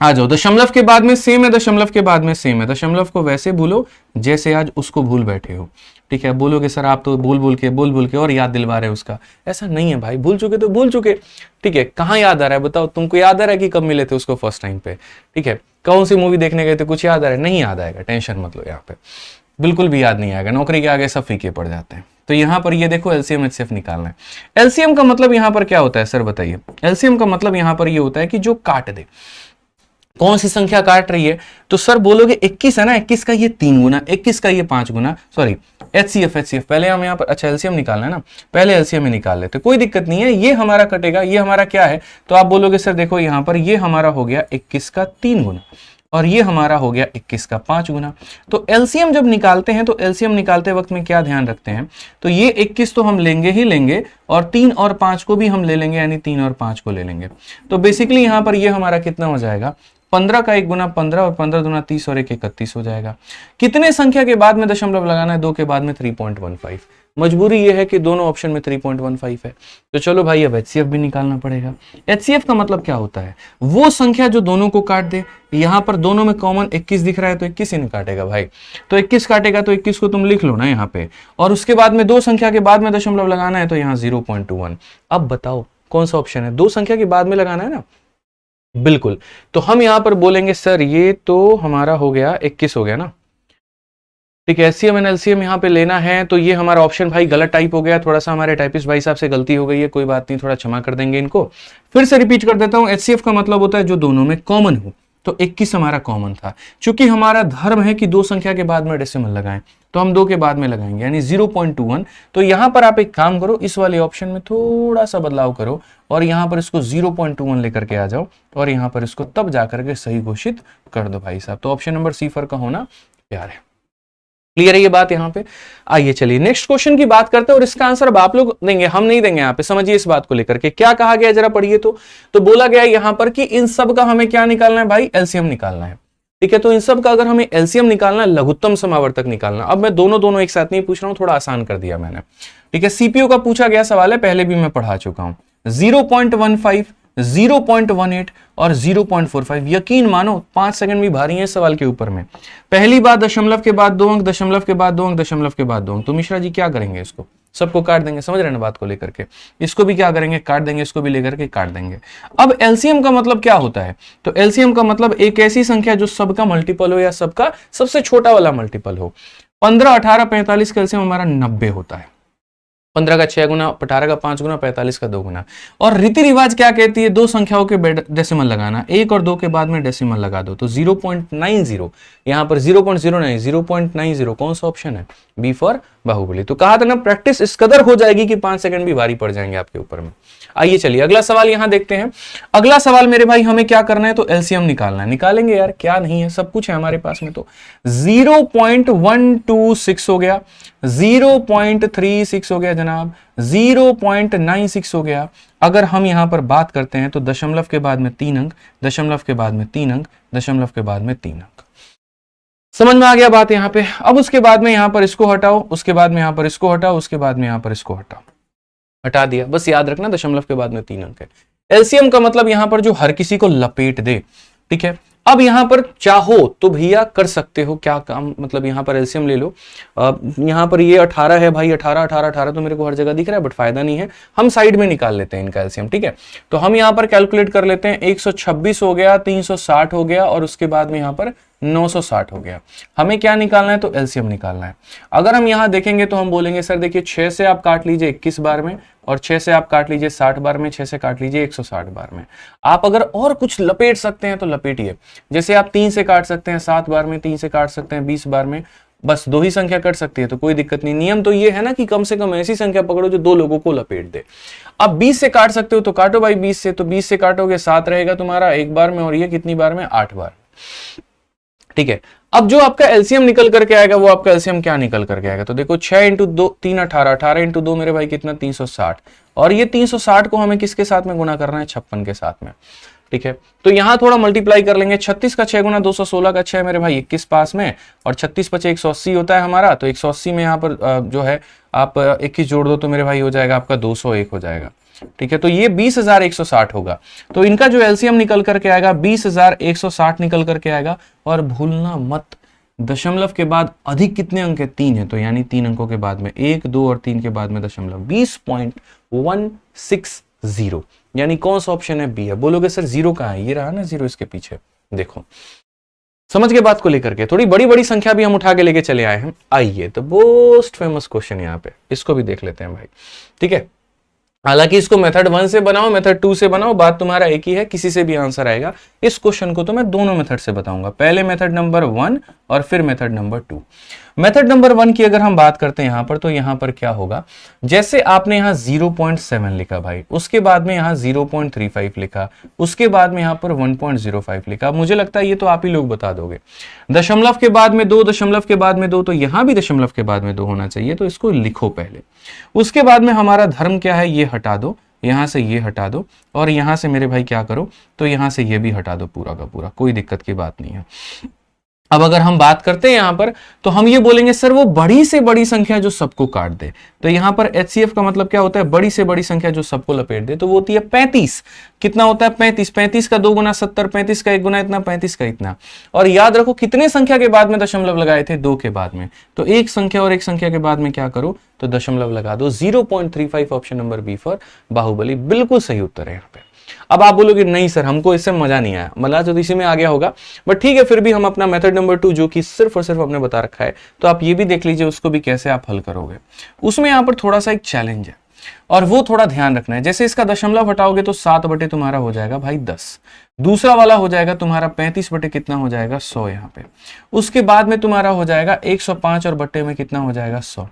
आ जाओ। दशमलव के बाद में सेम है, दशमलव के बाद में सेम है, दशमलव को वैसे भूलो जैसे आज उसको भूल बैठे हो। ठीक है, बोलोगे सर आप तो बोल बोल के और याद दिलवा रहे हो उसका, ऐसा नहीं है भाई, भूल चुके तो भूल चुके। ठीक है, कहाँ याद आ रहा है बताओ, तुमको याद आ रहा है कि कब मिले थे उसको फर्स्ट टाइम पे, ठीक है, कौन सी मूवी देखने गए थे, कुछ याद आ रहा है, नहीं याद आएगा, टेंशन मत लो, यहाँ पे बिल्कुल भी याद नहीं आएगा, नौकरी के आगे सब फीके पड़ जाते हैं। तो यहाँ पर ये देखो LCM HCF निकालना है। LCM का मतलब यहाँ पर क्या होता है सर बताइए, LCM का मतलब यहाँ पर ये होता है कि जो काट दे, कौन सी संख्या काट रही है, तो सर बोलोगे 21 है ना, 21 का ये 3 गुना, 21 का ये 5 गुना, सॉरी HCF पहले हम यहाँ पर, अच्छा LCM निकालना है ना, पहले LCM ही निकाल लेते, कोई दिक्कत नहीं है, ये हमारा कटेगा, ये हमारा क्या है, तो आप बोलोगे सर देखो यहाँ पर ये हमारा हो गया 21 का 3 गुना, और ये हमारा हो गया 21 का 5 गुना। तो एलसीएम जब निकालते हैं तो एलसीएम निकालते वक्त में क्या ध्यान रखते हैं, तो ये 21 तो हम लेंगे ही लेंगे और 3 और 5 को भी हम ले लेंगे, यानी 3 और 5 को ले लेंगे। तो बेसिकली यहां पर ये हमारा कितना हो जाएगा, 15 का 1 गुना 15 और 15 दूना 30 और 1 31 हो जाएगा। कितने संख्या के बाद में दशमलव लगाना है, 2 के बाद में 3.15। मजबूरी ये है कि दोनों ऑप्शन में 3.15 है। तो चलो भाई अब एचसीएफ भी निकालना पड़ेगा। एचसीएफ का मतलब क्या होता है, वो संख्या जो दोनों को काट दे। यहां पर दोनों में कॉमन 21 दिख रहा है तो 21 ही नहीं काटेगा भाई, तो 21 काटेगा तो 21 को तुम लिख लो ना यहाँ पे, और उसके बाद में दो संख्या के बाद में दशमलव लगाना है तो यहाँ 0.21। अब बताओ कौन सा ऑप्शन है, दो संख्या के बाद में लगाना है ना, बिल्कुल। तो हम यहां पर बोलेंगे सर ये तो हमारा हो गया 21 हो गया ना, ठीक है। एचसीएम एंड एलसीएम यहाँ पे लेना है तो ये हमारा ऑप्शन भाई गलत टाइप हो गया, थोड़ा सा हमारे टाइपिस्ट भाई साहब से गलती हो गई है, कोई बात नहीं, थोड़ा क्षमा कर देंगे इनको। फिर से रिपीट कर देता हूं, एचसीएफ का मतलब होता है जो दोनों में कॉमन हो। तो 21 हमारा कॉमन था, क्योंकि हमारा धर्म है कि दो संख्या के बाद में डेसिमल लगाएं, तो हम 2 के बाद में लगाएंगे यानी 0.21। तो यहां पर आप एक काम करो, इस वाले ऑप्शन में थोड़ा सा बदलाव करो और यहां पर इसको 0.21 लेकर के आ जाओ और यहां पर इसको तब जाकर के सही घोषित कर दो भाई साहब। तो ऑप्शन नंबर सी फर का होना प्यार है। क्लियर है ये बात यहाँ पे। आइए चलिए नेक्स्ट क्वेश्चन की बात करते हैं और इसका आंसर अब आप लोग देंगे, हम नहीं देंगे। यहाँ पे समझिए इस बात को लेकर के क्या कहा गया, जरा पढ़िए। तो बोला गया यहाँ पर कि इन सब का हमें क्या निकालना है भाई, एलसीएम निकालना है, ठीक है। तो इन सब का अगर हमें एलसीएम निकालना है, लघुत्तम समावर्तक निकालना। अब मैं दोनों एक साथ नहीं पूछ रहा हूं, थोड़ा आसान कर दिया मैंने, ठीक है। सीपीयू का पूछा गया सवाल है, पहले भी मैं पढ़ा चुका हूं। 0.15, 0.18 और 0.45। यकीन मानो 5 सेकंड भी भारी है सवाल के ऊपर में। पहली बार दशमलव के बाद 2 अंक, दशमलव के बाद 2 अंक, दशमलव के बाद 2 अंक। तो मिश्रा जी क्या करेंगे, इसको सबको काट देंगे, समझ रहे हैं ना बात को लेकर के। इसको भी क्या करेंगे, काट देंगे, इसको भी लेकर के काट देंगे। अब एलसीएम का मतलब क्या होता है, तो एलसीएम का मतलब एक ऐसी संख्या जो सबका मल्टीपल हो या सबका सबसे छोटा वाला मल्टीपल हो। 15, 18, 45 का एलसीएम हमारा 90 होता है। 15 का 6 गुना, 18 का 5 गुना, 45 का 2 गुना। और रीति रिवाज क्या कहती है, दो संख्याओं के डेसिमल लगाना, 1 और 2 के बाद में डेसिमल लगा दो। तो 0.90 यहां पर 0.09, 0.90 कौन सा ऑप्शन है, बी फॉर बाहुबली। तो कहा था ना प्रैक्टिस इस कदर हो जाएगी कि 5 सेकंड भी भारी पड़ जाएंगे आपके ऊपर में। आइए चलिए अगला सवाल यहां देखते हैं। अगला सवाल मेरे भाई हमें क्या करना है, तो एलसीएम निकालना है। निकालेंगे यार, क्या नहीं है, सब कुछ है हमारे पास में। तो 0.126 हो गया, 0.36 हो गया जनाब, 0.96 हो गया। अगर हम यहां पर बात करते हैं तो दशमलव के बाद में 3 अंक, दशमलव के बाद में 3 अंक, दशमलव के बाद में 3 अंक। समझ में आ गया बात यहां पे। अब उसके बाद में यहां पर इसको हटाओ, उसके बाद में यहां पर इसको हटाओ, उसके बाद में यहां पर इसको हटाओ, हटा दिया। बस याद रखना दशमलव के बाद में 3 अंक है। एलसीएम का मतलब यहां पर जो हर किसी को लपेट दे, ठीक है। अब यहां पर चाहो तो भैया कर सकते हो, क्या काम मतलब यहां पर एलसीएम ले लो। यहां पर ये 18 है भाई, 18 18 18 तो मेरे को हर जगह दिख रहा है, बट फायदा नहीं है, हम साइड में निकाल लेते हैं इनका एलसीएम, ठीक है। तो हम यहां पर कैलकुलेट कर लेते हैं, 126 हो गया, 360 हो गया और उसके बाद में यहां पर 960 हो गया। हमें क्या निकालना है, तो एलसीएम निकालना है। अगर हम यहां देखेंगे तो हम बोलेंगे सर देखिए 6 से आप काट लीजिए 21 बार में, और 6 से आप काट लीजिए 60 बार में, 6 से काट लीजिए 160 बार में। आप अगर और कुछ लपेट सकते हैं तो लपेटिए, जैसे आप 3 से काट सकते हैं 7 बार में, 3 से काट सकते हैं 20 बार में, बस 2 ही संख्या कट सकती है तो कोई दिक्कत नहीं। नियम तो ये है ना कि कम से कम ऐसी संख्या पकड़ो जो 2 लोगों को लपेट दे। अब 20 से काट सकते हो तो काटो भाई 20 से, तो 20 से काटोगे 7 रहेगा तुम्हारा एक बार में, और ये कितनी बार में, 8 बार, ठीक है। अब जो आपका एलसीएम निकल करके आएगा वो आपका एलसीएम क्या निकल करके आएगा, तो देखो 6 इंटू 2 3 18, 18 इंटू 2 मेरे भाई कितना 360, और ये 360 को हमें किसके साथ में गुना करना है, 56 के साथ में, ठीक है। तो यहां थोड़ा मल्टीप्लाई कर लेंगे, 36 का 6 गुना 216 का 6 मेरे भाई 21 पास में, और 36 बचे 180 होता है हमारा। तो 180 में यहाँ पर जो है आप 21 जोड़ दो तो मेरे भाई हो जाएगा आपका 201 हो जाएगा, ठीक है। तो ये 20,160 होगा। तो इनका जो एलसीएम निकल करके आएगा 20,160 निकल करके आएगा। और भूलना मत दशमलव के बाद अधिक कितने अंक है, 3 है, तो यानी 3 अंकों के बाद में 1 2 और 3 के बाद में दशमलव, 20.160, यानी कौन सा ऑप्शन है, बी है। बोलोगे सर जीरो कहां है, ये रहा ना जीरो इसके पीछे, देखो समझ के बात को लेकर के थोड़ी बड़ी बड़ी संख्या भी हम उठा के लेके चले आए हैं। आइए तो मोस्ट फेमस क्वेश्चन यहाँ पे, इसको भी देख लेते हैं भाई, ठीक है। हालांकि इसको मेथड 1 से बनाओ मेथड 2 से बनाओ, बात तुम्हारा एक ही है, किसी से भी आंसर आएगा। इस क्वेश्चन को तो मैं दोनों मेथड से बताऊंगा, पहले मेथड नंबर 1 और फिर मेथड नंबर 2। मेथड नंबर 1 की अगर हम बात करते हैं यहां पर, तो यहां पर क्या होगा, जैसे आपने यहां 0.7 लिखा भाई, उसके बाद में यहां 0.35 लिखा, उसके बाद में यहां पर 1.05 लिखा। मुझे लगता है ये तो आप ही लोग बता दोगे। दशमलव के बाद में 2, दशमलव के बाद में 2, तो यहां भी दशमलव के बाद में 2 होना चाहिए, तो इसको लिखो पहले। उसके बाद में हमारा धर्म क्या है, ये हटा दो, यहां से ये हटा दो, और यहां से मेरे भाई क्या करो, तो यहां से ये भी हटा दो पूरा का पूरा, कोई दिक्कत की बात नहीं है। अब अगर हम बात करते हैं यहां पर, तो हम ये बोलेंगे सर वो बड़ी से बड़ी संख्या जो सबको काट दे। तो यहां पर HCF का मतलब क्या होता है, बड़ी से बड़ी संख्या जो सबको लपेट दे, तो वो होती है 35। कितना होता है 35, 35 का 2 गुना 70, 35 का 1 गुना इतना, 35 का इतना। और याद रखो कितने संख्या के बाद में दशमलव लगाए थे, 2 के बाद में, तो एक संख्या और एक संख्या के बाद में क्या करो, तो दशमलव लगा दो। 0.35 option number B for Baahubali बिल्कुल सही उत्तर है यहाँ पे। अब आप बोलोगे नहीं सर हमको इससे मजा नहीं आया, मजा तो इसी में आ गया होगा, बट ठीक है, फिर भी हम अपना मेथड नंबर 2 जो कि सिर्फ और सिर्फ हमने बता रखा है, तो आप ये भी देख लीजिए उसको भी कैसे आप हल करोगे। उसमें यहां पर थोड़ा सा एक चैलेंज है, और वो थोड़ा ध्यान रखना है। जैसे इसका दशमलव हटाओगे तो 7 बटे तुम्हारा हो जाएगा भाई 10, दूसरा वाला हो जाएगा तुम्हारा 35 बटे कितना हो जाएगा 100 यहाँ पे, उसके बाद में तुम्हारा हो जाएगा 105 और बट्टे में कितना हो जाएगा 100।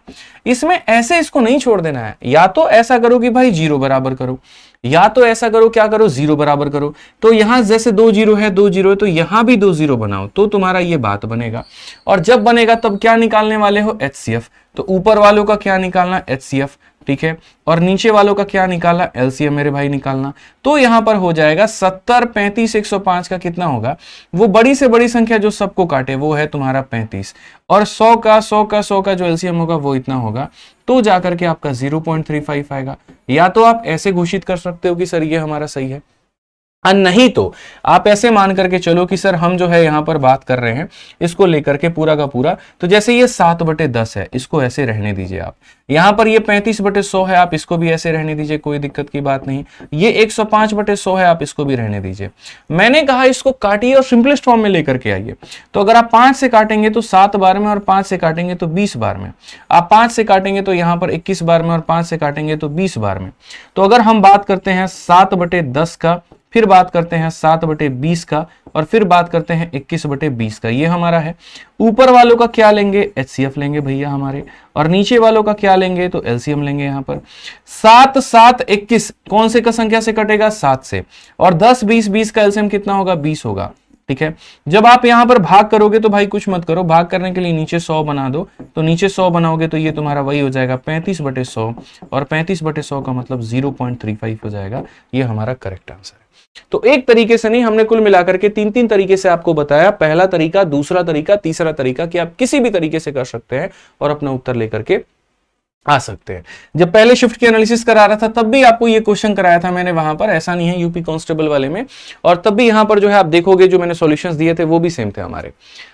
इसमें ऐसे इसको नहीं छोड़ देना है, या तो ऐसा करो कि भाई 0 बराबर करो, या तो ऐसा करो क्या करो 0 बराबर करो। तो यहां जैसे 2 0 है 2 0 है, तो यहां भी 2 0 बनाओ, तो तुम्हारा ये बात बनेगा। और जब बनेगा तब क्या निकालने वाले हो, HCF। तो ऊपर वालों का क्या निकालना, HCF, ठीक है, और नीचे वालों का क्या निकालना, LCM मेरे भाई निकालना। तो यहां पर हो जाएगा 70, 35, 105 का कितना होगा, वो बड़ी से बड़ी संख्या जो सबको काटे वो है तुम्हारा 35, और 100 का जो LCM होगा वो इतना होगा, तो जाकर के आपका 0.35 आएगा। या तो आप ऐसे घोषित कर सकते हो कि सर ये हमारा सही है, नहीं तो आप ऐसे मान करके चलो कि सर हम जो है यहां पर बात कर रहे हैं इसको लेकर के पूरा का पूरा, तो जैसे ये 7 बटे 10 है, इसको ऐसे रहने दीजिए आप। यहां पर ये 35 बटे 100 है, आप इसको भी ऐसे रहने दीजिए, कोई दिक्कत की बात नहीं। ये 105 बटे 100 है, आप इसको भी रहने दीजिए। मैंने कहा इसको काटिए और सिंपलेस्ट फॉर्म में लेकर के आइए। तो अगर आप 5 से काटेंगे तो 7 बार में, और 5 से काटेंगे तो 20 बार में। आप 5 से काटेंगे तो यहां पर 21 बार में, और 5 से काटेंगे तो 20 बार में। तो अगर हम बात करते हैं 7 बटे 10 का, फिर बात करते हैं 7 बटे 20 का, और फिर बात करते हैं 21 बटे 20 का, ये हमारा है। ऊपर वालों का क्या लेंगे, HCF लेंगे भैया हमारे, और नीचे वालों का क्या लेंगे, तो LCM लेंगे। यहां पर 7 7 21 कौन से का संख्या से कटेगा, 7 से, और 10 20 20 का LCM कितना होगा, 20 होगा, ठीक है। जब आप यहां पर भाग करोगे तो भाई कुछ मत करो, भाग करने के लिए नीचे 100 बना दो, तो नीचे 100 बनाओगे तो ये तुम्हारा वही हो जाएगा 35 बटे 100, और 35 बटे 100 का मतलब 0.35 हो जाएगा। ये हमारा करेक्ट आंसर है। तो एक तरीके से नहीं, हमने कुल मिलाकर के 3 तरीके से आपको बताया, पहला तरीका, दूसरा तरीका, तीसरा तरीका, कि आप किसी भी तरीके से कर सकते हैं और अपना उत्तर लेकर के आ सकते हैं। जब पहले शिफ्ट की एनालिसिस करा रहा था तब भी आपको ये क्वेश्चन कराया था मैंने वहां पर, ऐसा नहीं है यूपी कांस्टेबल वाले में, और तब भी यहां पर जो है आप देखोगे जो मैंने सॉल्यूशंस दिए थे वो भी सेम थे हमारे।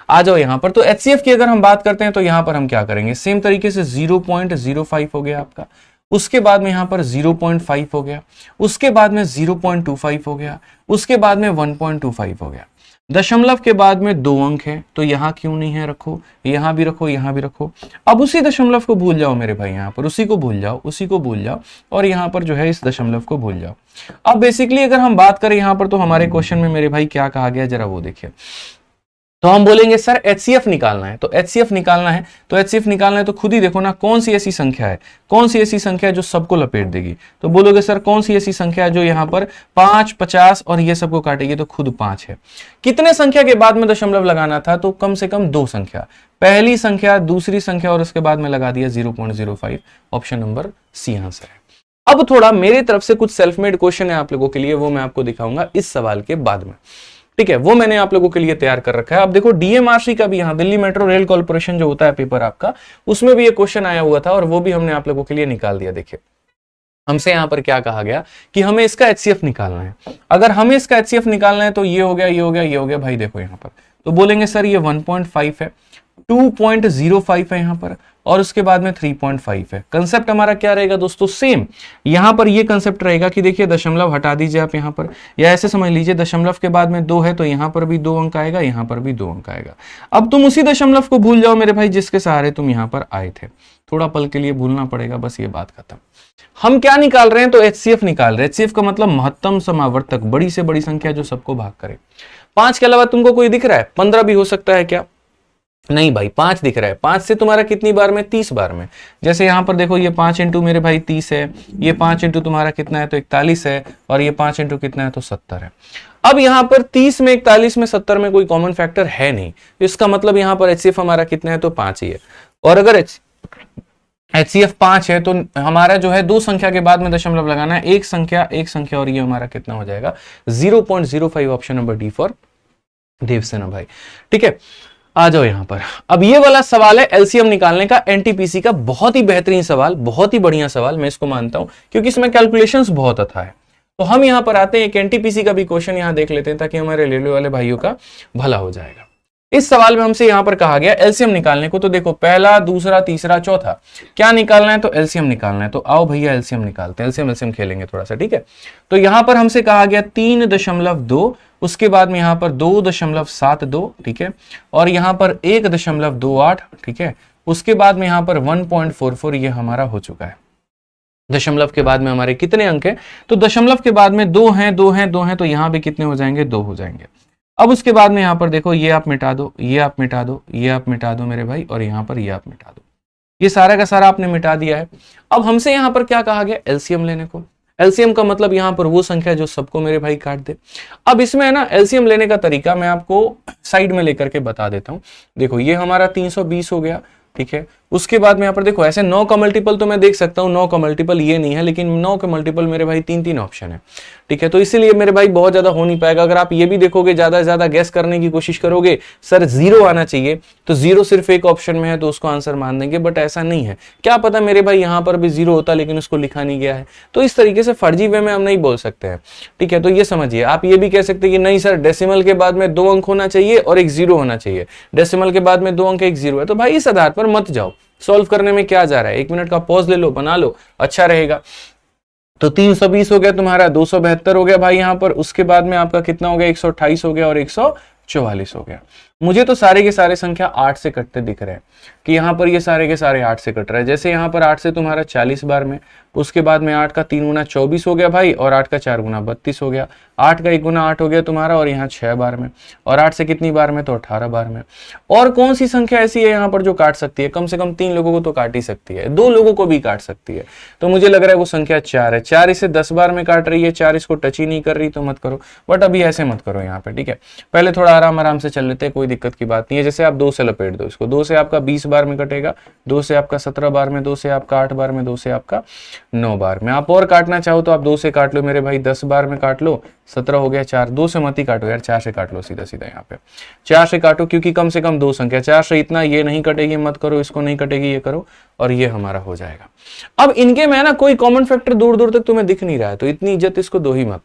आ जाओ यहां पर, तो HCF की अगर हम बात करते हैं तो यहां पर हम क्या करेंगे, सेम तरीके से 0.05 हो गया आपका, उसके बाद में यहां पर 0.5 हो गया, उसके बाद में 0.25 हो गया, उसके बाद में 1.25 हो गया। दशमलव के बाद में 2 अंक है, तो यहां क्यों नहीं है, रखो, यहां भी रखो, यहां भी रखो। अब उसी दशमलव को भूल जाओ मेरे भाई, यहां पर उसी को भूल जाओ, उसी को भूल जाओ, और यहां पर जो है इस दशमलव को भूल जाओ। अब बेसिकली अगर हम बात करें यहां पर, तो हमारे क्वेश्चन में मेरे भाई क्या कहा गया, जरा वो देखिए। तो हम बोलेंगे सर HCF निकालना है, तो HCF निकालना है, तो HCF निकालना है तो खुद ही देखो ना कौन सी ऐसी संख्या है, कौन सी ऐसी संख्या है जो सबको लपेट देगी। तो बोलोगे सर कौन सी ऐसी संख्या है जो यहाँ पर 5 50 और ये सबको काटेगी, तो खुद 5 है। कितने संख्या के बाद में दशमलव लगाना था, तो कम से कम 2 संख्या, पहली संख्या, दूसरी संख्या, और उसके बाद में लगा दिया 0.05, ऑप्शन नंबर सी आंसर है। अब थोड़ा मेरी तरफ से कुछ सेल्फ मेड क्वेश्चन है आप लोगों के लिए, वो मैं आपको दिखाऊंगा इस सवाल के बाद में, ठीक है, वो मैंने आप लोगों के लिए तैयार कर रखा है। अब देखो DMRC का भी, यहाँ दिल्ली मेट्रो रेल कॉर्पोरेशन जो होता है पेपर आपका, उसमें भी ये क्वेश्चन आया हुआ था, और वो भी हमने आप लोगों के लिए निकाल दिया। देखिए हमसे यहाँ पर क्या कहा गया कि हमें इसका HCF निकालना है। अगर हमें इसका HCF निकालना है तो ये हो गया, ये हो गया, ये हो गया भाई, देखो यहाँ पर तो बोलेंगे सर ये 1.5 है, 2.05 है यहाँ पर, और उसके बाद में 3.5 है। कंसेप्ट हमारा क्या रहेगा दोस्तों, सेम। यहां पर ये कंसेप्ट रहेगा कि देखिए दशमलव हटा दीजिए आप यहां पर, या ऐसे समझ लीजिए दशमलव के बाद में 2 है, तो यहां पर भी 2 अंक आएगा, यहां पर भी 2 अंक आएगा। अब तुम उसी दशमलव को भूल जाओ मेरे भाई जिसके सहारे तुम यहां पर आए थे, थोड़ा पल के लिए भूलना पड़ेगा, बस ये बात खत्म। हम क्या निकाल रहे हैं, तो HCF निकाल रहे हैं। HCF का मतलब महत्तम समावर्तक, बड़ी से बड़ी संख्या जो सबको भाग करे। 5 के अलावा तुमको कोई दिख रहा है, 15 भी हो सकता है क्या, नहीं भाई 5 दिख रहा है, 5 से तुम्हारा कितनी बार में, 30 बार में। जैसे यहां पर देखो ये 5 इंटू मेरे भाई 30 है, ये 5 इंटू तुम्हारा कितना है तो 41 है, और ये 5 इंटू कितना है तो 70 है। अब यहां पर 30 में 41 में 70 में कोई कॉमन फैक्टर है नहीं, इसका मतलब यहां पर HCF हमारा कितना है तो 5 ही है। और अगर HCF 5 है तो हमारा जो है दो संख्या के बाद में दशमलव लगाना है, एक संख्या और ये हमारा कितना हो जाएगा 0.05। Option number D for Devasena भाई। ठीक है, आ जाओ यहां पर। अब ये वाला सवाल है एलसीएम निकालने का, एनटीपीसी का, बहुत ही बेहतरीन सवाल, बहुत ही बढ़िया सवाल, मैं इसको मानता हूं क्योंकि इसमें कैलकुलेशंस बहुत अच्छा है। तो हम यहां पर आते हैं, एक एनटीपीसी का भी क्वेश्चन यहां देख लेते हैं ताकि हमारे रेलवे वाले भाइयों का भला हो जाएगा। इस सवाल में हमसे यहां पर कहा गया एलसीएम निकालने को, तो देखो पहला, दूसरा, तीसरा, चौथा क्या निकालना है तो एलसीएम निकालना है। तो आओ भैया एलसीएम निकालते हैं, एलसीएम खेलेंगे थोड़ा सा। ठीक है, तो यहां पर हमसे कहा गया 3.2, उसके बाद में यहां पर 2.72, ठीक है, और यहां पर 1.28, ठीक है, उसके बाद में यहां पर 1.44, ये हमारा हो चुका है। दशमलव के बाद में हमारे कितने अंक है तो दशमलव के बाद में 2 हैं, 2 हैं, 2 हैं, तो यहां भी कितने हो जाएंगे 2 हो जाएंगे। अब उसके बाद में यहां पर देखो ये आप मिटा दो, ये आप मिटा दो, ये आप मिटा दो मेरे भाई, और यहां पर ये आप मिटा दो, ये सारा का सारा आपने मिटा दिया है। अब हमसे यहां पर क्या कहा गया एलसीएम लेने को। एलसीएम का मतलब यहां पर वो संख्या जो सबको मेरे भाई काट दे। अब इसमें है ना एलसीएम लेने का तरीका मैं आपको साइड में लेकर के बता देता हूं। देखो ये हमारा 320 हो गया, ठीक है, उसके बाद में यहां पर देखो ऐसे 9 का मल्टीपल तो मैं देख सकता हूं, 9 का मल्टीपल ये नहीं है, लेकिन 9 के मल्टीपल मेरे भाई 3 ऑप्शन है। ठीक है, तो इसीलिए मेरे भाई बहुत ज्यादा हो नहीं पाएगा। अगर आप ये भी देखोगे, ज्यादा से ज्यादा गैस करने की कोशिश करोगे, सर 0 आना चाहिए, तो 0 सिर्फ एक ऑप्शन में है तो उसको आंसर मान देंगे, बट ऐसा नहीं है। क्या पता मेरे भाई यहां पर भी 0 होता लेकिन उसको लिखा नहीं गया है, तो इस तरीके से फर्जी वे में हम नहीं बोल सकते हैं। ठीक है, तो ये समझिए। आप ये भी कह सकते हैं कि नहीं सर डेसिमल के बाद में 2 अंक होना चाहिए और एक 0 होना चाहिए, डेसिमल के बाद में 2 अंक एक 0 है, तो भाई इस आधार पर मत जाओ, सॉल्व करने में क्या जा रहा है, 1 मिनट का पॉज ले लो, बना लो, अच्छा रहेगा। तो 320 हो गया तुम्हारा, 272 हो गया भाई यहां पर, उसके बाद में आपका कितना हो गया 128 हो गया, और 144 हो गया। मुझे तो सारे के सारे संख्या 8 से कटते दिख रहे हैं कि यहाँ पर ये सारे के सारे 8 से कट रहे हैं। जैसे यहाँ पर 8 से तुम्हारा 40 बार में, उसके बाद में 8 का 3 गुना 24 हो गया भाई, और 8 का 4 गुना 32 हो गया, 8 का 1 गुना 8 हो गया तुम्हारा, और यहाँ 6 बार में, और 8 से कितनी बार में तो 18 बार में। और कौन सी संख्या ऐसी है यहाँ पर जो काट सकती है, कम से कम 3 लोगों को तो काट ही सकती है, 2 लोगों को भी काट सकती है। तो मुझे लग रहा है वो संख्या 4 है। 4 इसे 10 बार में काट रही है, 4 इसको टच ही नहीं कर रही, तो मत करो। बट अभी ऐसे मत करो यहाँ पे, ठीक है, पहले थोड़ा आराम आराम से चल लेते हैं, कोई दिक्कत की बात नहीं है। जैसे आप 2 से लपेट दो इसको, 2 से आपका 20 बार में कटेगा, 2 से आपका 17 बार में, 2 से आपका 8 बार में, 2 से आपका 9 बार में। आप और काटना चाहो तो आप 2 से काट लो मेरे भाई, 10 बार में काट लो, 17 हो गया। 4 2 से मत ही काटो यार, 4 से काट लो सीधा सीधा, यहाँ पे 4 से काटो, क्योंकि कम से कम 2 संख्या, 4 से इतना ये नहीं कटेगी, मत करो, इसको नहीं कटेगी, ये करो, और ये हमारा हो जाएगा। अब इनके में ना कोई कॉमन फैक्टर दूर दूर तक तुम्हें दिख नहीं रहा है, तो इतनी इज्जत इसको दो ही मत।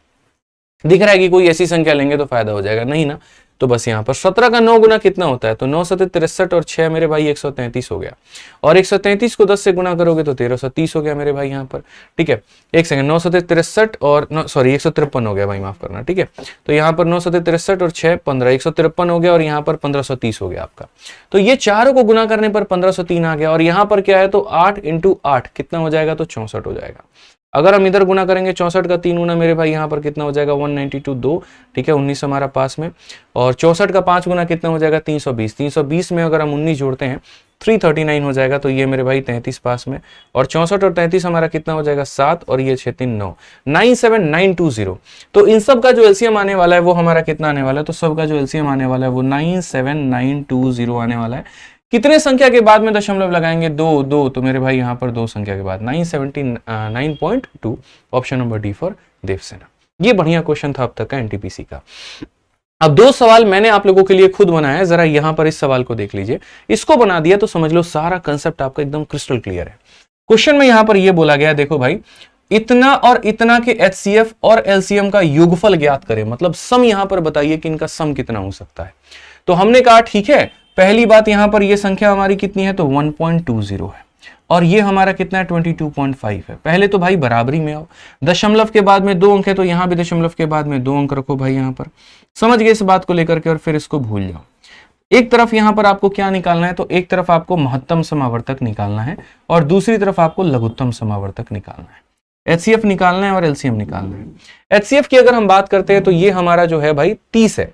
दिख रहा है कि कोई ऐसी संख्या लेंगे तो फायदा हो जाएगा, नहीं ना, तो बस यहाँ पर 17 का 9 गुना कितना होता है, तो 9 7 63, और 6 मेरे भाई 133 हो गया, और 133 को 10 से गुना करोगे तो 1330 हो गया मेरे भाई यहाँ पर। ठीक है, एक सेकंड, 9 7 63 और 153 हो गया भाई, माफ करना। ठीक है, तो यहाँ पर 9 7 63 और 6 15, 153 हो गया, और यहाँ पर 1530 हो गया आपका। तो ये चारों को गुना करने पर 1503 आ गया, और यहाँ पर क्या है तो 8 × 8 कितना हो जाएगा तो 64 हो जाएगा। अगर हम इधर गुना करेंगे 64 का 3 गुना मेरे भाई यहाँ पर कितना हो जाएगा 192 2, ठीक है, 19 हमारा पास में, और 64 का 5 गुना कितना हो जाएगा 320, 320 में अगर हम 19 जोड़ते हैं 339 हो जाएगा, तो ये मेरे भाई 33 पास में, और 64 और 33 हमारा कितना हो जाएगा 7, और ये 6 3 9, 97920। तो इन सब का जो एलसीएम आने वाला है वो हमारा कितना आने वाला है, तो सब का जो एलसीएम आने वाला है वो 97920 आने वाला है। कितने संख्या के बाद में दशमलव लगाएंगे 2 2, तो मेरे भाई यहाँ पर 2 संख्या के बाद 979.2। Option number D for Devasena. ये बढ़िया क्वेश्चन था अब तक का एनटीपीसी का। अब 2 सवाल मैंने आप लोगों के लिए खुद बनाया है, जरा यहां पर इस सवाल को देख लीजिए। इसको बना दिया तो समझ लो सारा कंसेप्ट आपका एकदम क्रिस्टल क्लियर है। क्वेश्चन में यहां पर यह बोला गया, देखो भाई, इतना और इतना के एचसीएफ और एलसीएम का योगफल ज्ञात करें, मतलब सम यहां पर बताइए कि इनका सम कितना हो सकता है। तो हमने कहा ठीक है, पहली बात यहां पर ये संख्या हमारी कितनी है तो 1.20 है, और ये हमारा कितना है 22.5 है। पहले तो भाई बराबरी में आओ, दशमलव के बाद में 2 अंक है तो यहां भी दशमलव के बाद में 2 अंक रखो भाई, यहां पर समझ गए इस बात को लेकर के, और फिर इसको भूल जाओ। एक तरफ यहां पर आपको क्या निकालना है, तो एक तरफ आपको महत्तम समावर्तक निकालना है, और दूसरी तरफ आपको लघुत्तम समावर्तक निकालना है। एचसीएफ निकालना है और एलसीएम निकालना है। एचसीएफ की अगर हम बात करते हैं तो ये हमारा जो है भाई 30 है,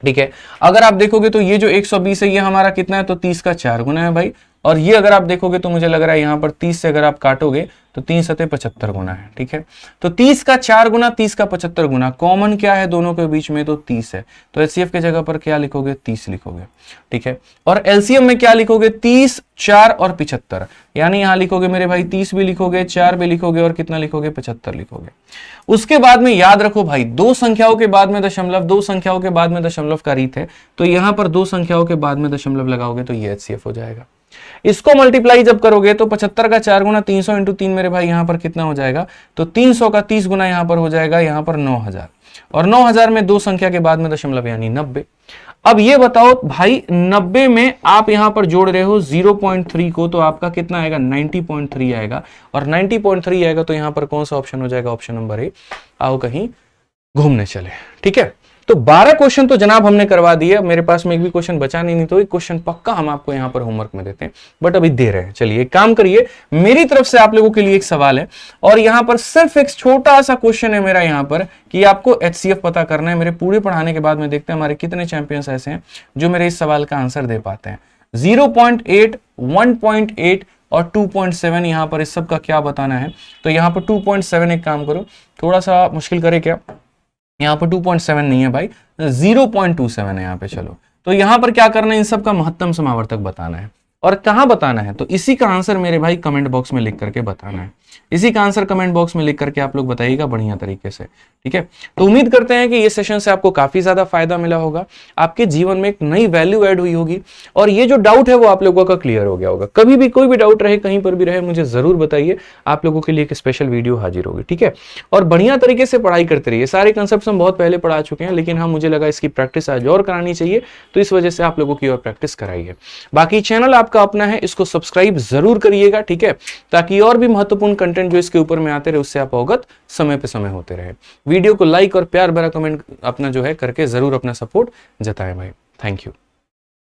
ठीक है। अगर आप देखोगे तो ये जो 120 है ये हमारा कितना है, तो 30 का 4 गुना है भाई। और ये अगर आप देखोगे तो मुझे लग रहा है यहां पर 30 से अगर आप काटोगे तो 3 सते 75 गुना है। ठीक है, तो 30 का 4 गुना, 30 का 75 गुना, कॉमन क्या है दोनों के बीच में, तो 30 है। तो एचसीएफ के जगह पर क्या लिखोगे, 30 लिखोगे। ठीक है, और एलसीएम में क्या लिखोगे, 30, 4 और 75, यानी यहां लिखोगे मेरे भाई 30 भी लिखोगे, 4 भी लिखोगे और कितना लिखोगे, 75 लिखोगे। उसके बाद में याद रखो भाई, दो संख्याओं के बाद में दशमलव, दो संख्याओं के बाद में दशमलव का रीत है, तो यहां पर दो संख्याओं के बाद में दशमलव लगाओगे तो ये एचसीएफ हो जाएगा। इसको मल्टीप्लाई जब करोगे तो 75 का 4 गुना 300 इंटू 3 मेरे भाई यहां पर कितना हो जाएगा, तो 300 का 30 गुना यहां पर हो जाएगा, यहां पर 9000, और 9000 में दो संख्या के बाद में दशमलव यानी 90। अब ये बताओ भाई 90 में आप यहां पर जोड़ रहे हो 0.3 को, तो आपका कितना आएगा, 90.3 आएगा, और 90.3 आएगा तो यहां पर कौन सा ऑप्शन हो जाएगा, ऑप्शन नंबर ए। आओ कहीं घूमने चले। ठीक है, तो 12 क्वेश्चन तो जनाब हमने करवा दिए, मेरे पास में एक भी क्वेश्चन बचा नहीं, तो एक क्वेश्चन पक्का हम आपको यहां पर होमवर्क में देते हैं, बट अभी दे रहे हैं। चलिए एक काम करिए, मेरी तरफ से आप लोगों के लिए एक सवाल है, और यहां पर सिर्फ एक छोटा सा क्वेश्चन है मेरा यहां पर कि आपको एचसीएफ पता करना है। मेरे पूरे पढ़ाने के बाद में देखते हैं हमारे कितने चैंपियंस ऐसे हैं जो मेरे इस सवाल का आंसर दे पाते हैं। 0.8, 1.8 और 2.7 यहां पर इस सब का क्या बताना है, तो यहां पर 2.7, एक काम करो थोड़ा सा मुश्किल करे क्या, यहां पर 2.7 नहीं है भाई, 0.27 है यहां पे। चलो तो यहां पर क्या करना है, इन सब का महत्तम समावर्तक बताना है, और कहां बताना है, तो इसी का आंसर मेरे भाई कमेंट बॉक्स में लिख करके बताना है। इसी का आंसर कमेंट बॉक्स में लिख करके आप लोग बताइएगा बढ़िया तरीके से। ठीक है, तो उम्मीद करते हैं कि ये सेशन से आपको काफी ज्यादा फायदा मिला होगा, आपके जीवन में एक नई वैल्यू ऐड हुई होगी, और ये जो डाउट है वो आप लोगों का क्लियर हो गया होगा। कभी भी कोई भी डाउट रहे, कहीं पर भी रहे, मुझे जरूर बताइए, आप लोगों के लिए एक स्पेशल वीडियो हाजिर होगी। ठीक है, और बढ़िया तरीके से पढ़ाई करते रहिए। सारे कंसेप्ट हम बहुत पहले पढ़ा चुके हैं, लेकिन हाँ मुझे लगा इसकी प्रैक्टिस आज और करानी चाहिए, तो इस वजह से आप लोगों की और प्रैक्टिस कराइए। बाकी चैनल आपका अपना है, इसको सब्सक्राइब जरूर करिएगा। ठीक है, ताकि और भी महत्वपूर्ण कंटेंट जो इसके ऊपर में आते रहे उससे आप अवगत समय पे समय होते रहे। वीडियो को लाइक और प्यार भरा कमेंट अपना जो है करके जरूर अपना सपोर्ट जताएं भाई। Thank you.